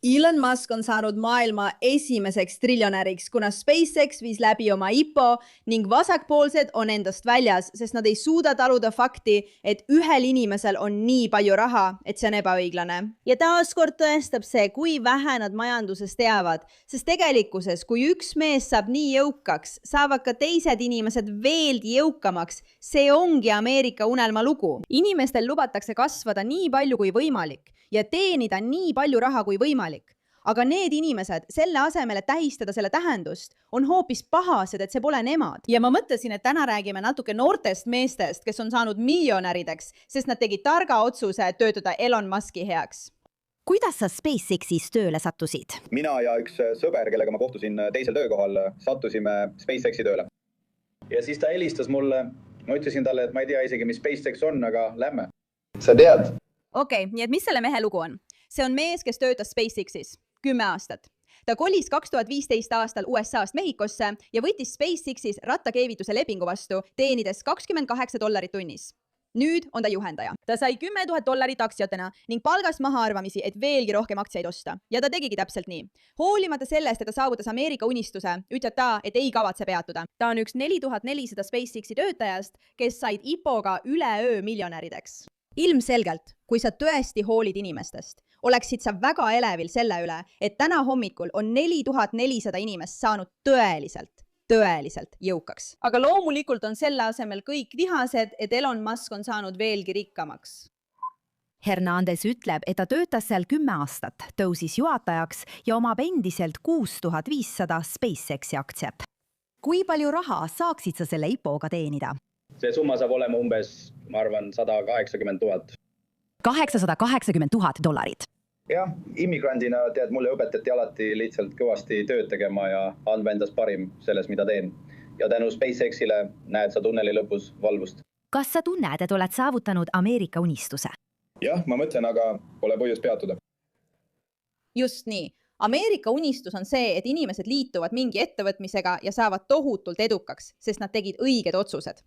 Elon Musk on saanud maailma esimeseks triljonäriks, kuna SpaceX viis läbi oma IPO ning vasakpoolsed on endast väljas, sest nad ei suuda taluda fakti, et ühel inimesel on nii palju raha, et see on ebaõiglane. Ja taaskord tõestab see, kui vähe nad majanduses teavad, sest tegelikkuses, kui üks mees saab nii jõukaks, saavad ka teised inimesed veelgi jõukamaks. See ongi Ameerika unelma lugu. Inimestel lubatakse kasvada nii palju kui võimalik ja teenida nii palju raha kui võimalik. Aga need inimesed, selle asemel, et tähistada selle tähendust, on hoopis pahased, et see pole nemad. Ja ma mõtlesin, et täna räägime natuke noortest meestest, kes on saanud miljonärideks, sest nad tegid targa otsuse töötada Elon Muski heaks. Kuidas sa SpaceXis tööle sattusid? Mina ja üks sõber, kellega ma kohtusin teisel töökohal, sattusime SpaceXi tööle. Ja siis ta helistas mulle, ma ütlesin talle, et ma ei tea isegi, mis SpaceX on, aga lähme. Sa tead? Okei, nii et mis selle mehe lugu on? See on mees, kes töötas SpaceXis 10 aastat. Ta kolis 2015 aastal USA-st Mehhikosse ja võttis SpaceXis rattakeevituse lepingu vastu, teenides $28 tunnis. Nüüd on ta juhendaja. Ta sai $10,000 aktsiatena ning palgast mahaarvamisi, et veelgi rohkem aktsiaid osta. Ja ta tegigi täpselt nii. Hoolimata sellest, et ta saavutas Ameerika unistuse, ütleb ta, et ei kavatse peatuda. Ta on üks 4400 SpaceXi töötajast, kes said IPO-ga üleöö miljonärideks. Ilmselgelt, kui sa tõesti hoolid inimestest, oleksid sa väga elevil selle üle, et täna hommikul on 4400 inimest saanud tõeliselt jõukaks. Aga loomulikult on selle asemel kõik vihased, et Elon Musk on saanud veelgi rikkamaks. Hernandez ütleb, et ta töötas seal 10 aastat, tõusis juhatajaks ja omab endiselt 6500 SpaceXi aktsiat. Kui palju raha saaksid sa selle IPO-ga teenida? See summa saab olema umbes, ma arvan, 180 000. $880 000. Jah, immigrandina tead, mulle õpetati alati lihtsalt kõvasti tööd tegema ja andma endast parim selles, mida teen. Ja tänu SpaceXile näed sa tunneli lõpus valvust. Kas sa tunned, et oled saavutanud Ameerika unistuse? Jah, ma mõtlen, aga pole põhjus peatuda. Just nii. Ameerika unistus on see, et inimesed liituvad mingi ettevõtmisega ja saavad tohutult edukaks, sest nad tegid õiged otsused.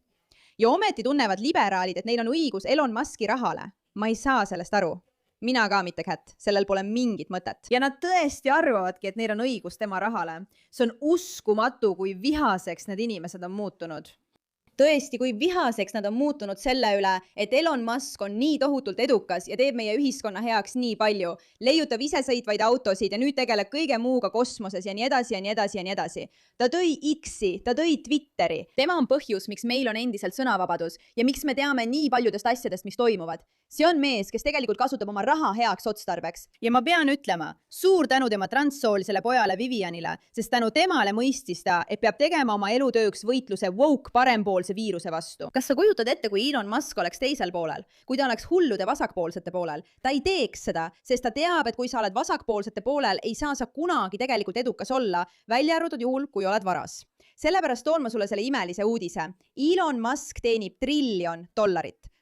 Ja ometi tunnevad liberaalid, et neil on õigus Elon Muski rahale. Ma ei saa sellest aru. Mina ka mitte kätt, sellel pole mingit mõtet. Ja nad tõesti arvavadki, et neil on õigus tema rahale. See on uskumatu, kui vihaseks need inimesed on muutunud. Tõesti, kui vihaseks nad on muutunud selle üle, et Elon Musk on nii tohutult edukas ja teeb meie ühiskonna heaks nii palju, leiutab isesõitvaid autosid ja nüüd tegeleb kõige muuga kosmoses ja nii edasi ja nii edasi ja nii edasi. Ta tõi X-i, ta tõi Twitteri. Tema on põhjus, miks meil on endiselt sõnavabadus ja miks me teame nii paljudest asjadest, mis toimuvad. See on mees, kes tegelikult kasutab oma raha heaks otstarbeks. Ja ma pean ütlema, suur tänu tema transsoolisele pojale Vivianile, sest tänu temale mõistis ta, et peab tegema oma elutööks võitluse woke parempoolse viiruse vastu. Kas sa kujutad ette, kui Elon Musk oleks teisel poolel? Kui ta oleks hullude vasakpoolsete poolel? Ta ei teeks seda, sest ta teab, et kui sa oled vasakpoolsete poolel, ei saa sa kunagi tegelikult edukas olla, välja arvatud juhul, kui oled varas. Sellepärast toon ma sulle selle imelise uudise. Elon Musk teenib $1 triljon.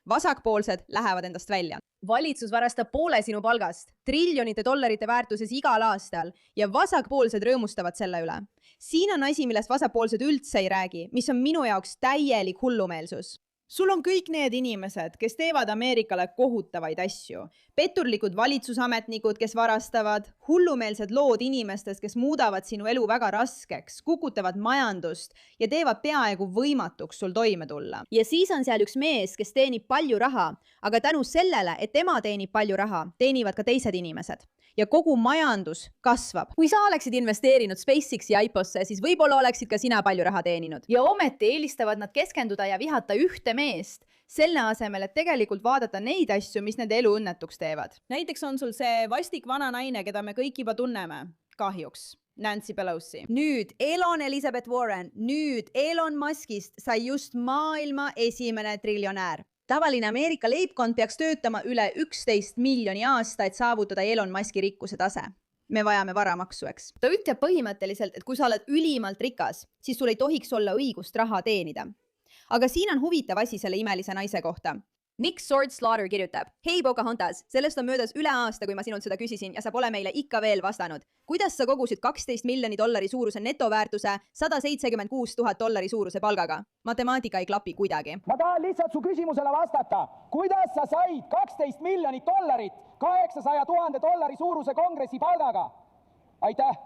Vasakpoolsed lähevad endast välja. Valitsus varastab poole sinu palgast, $1 triljonite väärtuses igal aastal ja vasakpoolsed rõõmustavad selle üle. Siin on asi, millest vasakpoolsed üldse ei räägi, mis on minu jaoks täielik hullumeelsus. Sul on kõik need inimesed, kes teevad Ameerikale kohutavaid asju. Petturlikud valitsusametnikud, kes varastavad, hullumeelsed lood inimestest, kes muudavad sinu elu väga raskeks, kukutavad majandust ja teevad peaaegu võimatuks sul toime tulla. Ja siis on seal üks mees, kes teenib palju raha, aga tänu sellele, et tema teenib palju raha, teenivad ka teised inimesed. Ja kogu majandus kasvab. Kui sa oleksid investeerinud SpaceXi ja IPO-sse, siis võib-olla oleksid ka sina palju raha teeninud. Ja ometi eelistavad nad keskenduda ja vihata ühte meest, selle asemel, et tegelikult vaadata neid asju, mis nende elu õnnetuks teevad. Näiteks on sul see vastik vana naine, keda me kõik juba tunneme. Kahjuks. Nancy Pelosi. Nüüd Elon Elizabeth Warren. Nüüd Elon Muskist sai just maailma esimene triljonäär. Tavaline Ameerika leibkond peaks töötama üle 11 miljoni aasta, et saavutada Elon Muski rikkuse tase. Me vajame varamaksu, eks. Ta ütleb põhimõtteliselt, et kui sa oled ülimalt rikas, siis sul ei tohiks olla õigust raha teenida. Aga siin on huvitav asi selle imelise naise kohta. Nick Sword Slaughter kirjutab: hei Pocahontas, sellest on möödas üle aasta, kui ma sinult seda küsisin ja sa pole meile ikka veel vastanud. Kuidas sa kogusid $12 miljoni suuruse netoväärtuse $176 000 suuruse palgaga? Matemaatika ei klapi kuidagi. Ma tahan lihtsalt su küsimusele vastata. Kuidas sa said $12 miljonit $800 000 suuruse kongressi palgaga? Aitäh.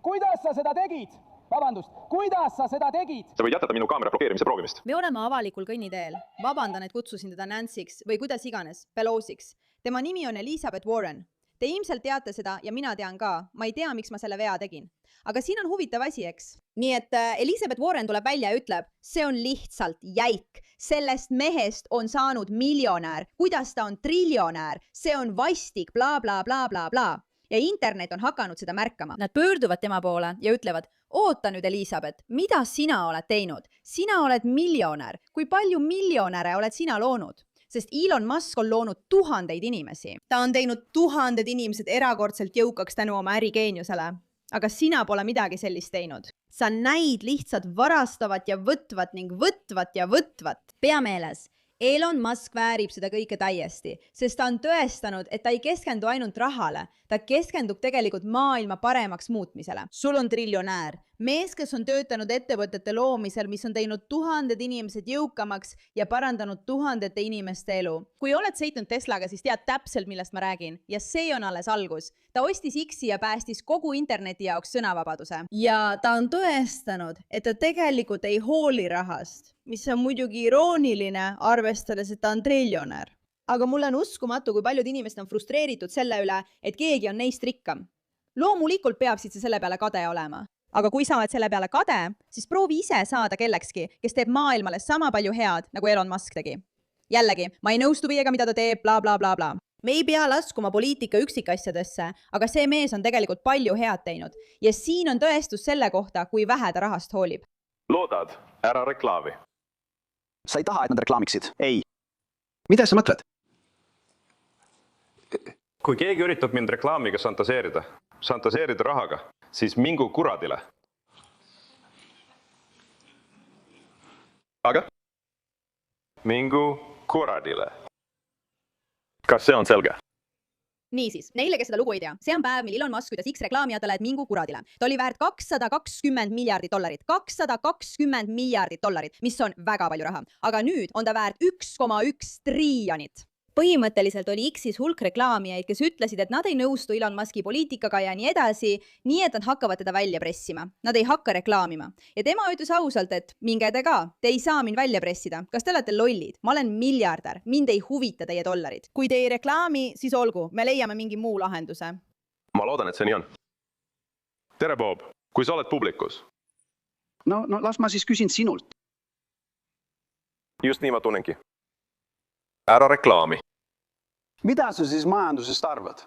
Kuidas sa seda tegid? Vabandust, kuidas sa seda tegid? Sa võid jätada minu kaamera blokeerimise proovimist. Me oleme avalikul kõnniteel. Vabandan, et kutsusin teda Nancyks või kuidas iganes, Pelosiks. Tema nimi on Elizabeth Warren. Te ilmselt teate seda ja mina tean ka. Ma ei tea, miks ma selle vea tegin. Aga siin on huvitav asi, eks? Nii et Elizabeth Warren tuleb välja ja ütleb, see on lihtsalt jäik. Sellest mehest on saanud miljonär. Kuidas ta on triljonär? See on vastik, bla, bla, bla, bla, bla. Ja internet on hakanud seda märkama. Nad pöörduvad tema poole ja ütlevad, oota nüüd Elizabeth, mida sina oled teinud? Sina oled miljonär. Kui palju miljonäre oled sina loonud? Sest Elon Musk on loonud tuhandeid inimesi. Ta on teinud tuhanded inimesed erakordselt jõukaks tänu oma ärigeeniusele. Aga sina pole midagi sellist teinud. Sa näid lihtsalt varastavat ja võtvat ning võtvat ja võtvat. Pea meeles. Elon Musk väärib seda kõike täiesti, sest ta on tõestanud, et ta ei keskendu ainult rahale. Ta keskendub tegelikult maailma paremaks muutmisele. Sul on triljonäär. Mees, kes on töötanud ettevõtete loomisel, mis on teinud tuhanded inimesed jõukamaks ja parandanud tuhandete inimeste elu. Kui oled sõitnud Teslaga, siis tead täpselt, millest ma räägin. Ja see on alles algus. Ta ostis X-i ja päästis kogu interneti jaoks sõnavabaduse. Ja ta on tõestanud, et ta tegelikult ei hooli rahast, mis on muidugi irooniline, arvestades, et ta on triljonär. Aga mulle on uskumatu, kui paljud inimesed on frustreeritud selle üle, et keegi on neist rikkam. Loomulikult peaksid sa selle peale kade olema. Aga kui sa oled selle peale kade, siis proovi ise saada kellekski, kes teeb maailmale sama palju head, nagu Elon Musk tegi. Jällegi, ma ei nõustu viiega, mida ta teeb, bla, bla, bla, bla. Me ei pea laskuma poliitika üksikasjadesse, aga see mees on tegelikult palju head teinud. Ja siin on tõestus selle kohta, kui vähe ta rahast hoolib. Loodad, ära reklaami. Sa ei taha, et nad reklaamiksid? Ei. Mida sa mõtled? Kui keegi üritab mind reklaamiga šantaseerida rahaga, siis mingu kuradile. Aga? Mingu kuradile. Kas see on selge? Niisiis, neile, kes seda lugu ei tea, see on päev, mil Elon Musk ütles X-reklaamijatele, et mingu kuradile. Ta oli väärt $220 miljardit. $220 miljardit, mis on väga palju raha. Aga nüüd on ta väärt 1,1 triljonit. Põhimõtteliselt oli X-is hulk reklaamijaid, kes ütlesid, et nad ei nõustu Elon Muski poliitikaga ja nii edasi, nii et nad hakkavad teda välja pressima. Nad ei hakka reklaamima. Ja tema ütles ausalt, et minge te ka, te ei saa mind välja pressida. Kas te olete lollid? Ma olen miljardär, mind ei huvita teie dollarid. Kui te ei reklaami, siis olgu, me leiame mingi muu lahenduse. Ma loodan, et see nii on. Tere, Bob. Kui sa oled publikus? No las ma siis küsin sinult. Just nii ma tunnengi. Ära reklaami. Mida sa siis majandusest arvad?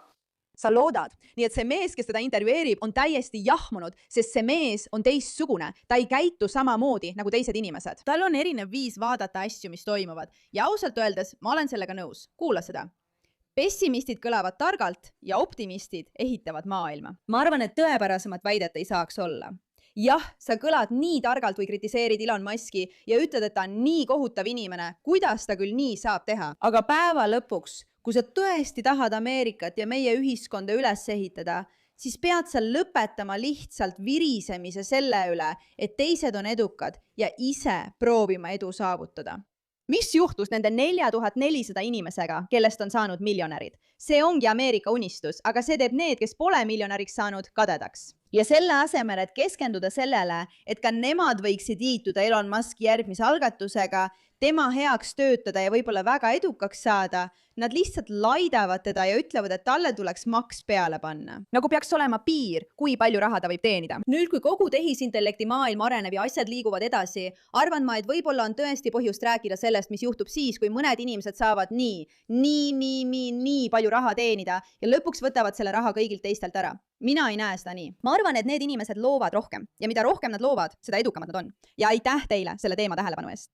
Sa loodad. Nii et see mees, kes teda intervjueerib, on täiesti jahmunud, sest see mees on teistsugune. Ta ei käitu samamoodi nagu teised inimesed. Tal on erinev viis vaadata asju, mis toimuvad. Ja ausalt öeldes, ma olen sellega nõus. Kuula seda. Pessimistid kõlavad targalt ja optimistid ehitavad maailma. Ma arvan, et tõepärasemat väidet ei saaks olla. Jah, sa kõlad nii targalt või kritiseerid Elon Muski ja ütled, et ta on nii kohutav inimene, kuidas ta küll nii saab teha. Aga päeva lõpuks, kui sa tõesti tahad Ameerikat ja meie ühiskonda üles ehitada, siis pead sa lõpetama lihtsalt virisemise selle üle, et teised on edukad ja ise proovima edu saavutada. Mis juhtus nende 4400 inimesega, kellest on saanud miljonärid? See ongi Ameerika unistus, aga see teeb need, kes pole miljonäriks saanud, kadedaks. Ja selle asemel, et keskenduda sellele, et ka nemad võiksid liituda Elon Muski järgmise algatusega, tema heaks töötada ja võib-olla väga edukaks saada, nad lihtsalt laidavad teda ja ütlevad, et talle tuleks maks peale panna. Nagu peaks olema piir, kui palju raha ta võib teenida. Nüüd, kui kogu tehisintellekti maailm areneb ja asjad liiguvad edasi, arvan ma, et võib-olla on tõesti põhjust rääkida sellest, mis juhtub siis, kui mõned inimesed saavad nii palju raha teenida ja lõpuks võtavad selle raha kõigilt teistelt ära. Mina ei näe seda nii. Ma arvan, et need inimesed loovad rohkem ja mida rohkem nad loovad, seda edukamad nad on. Ja aitäh teile selle teema tähelepanu eest.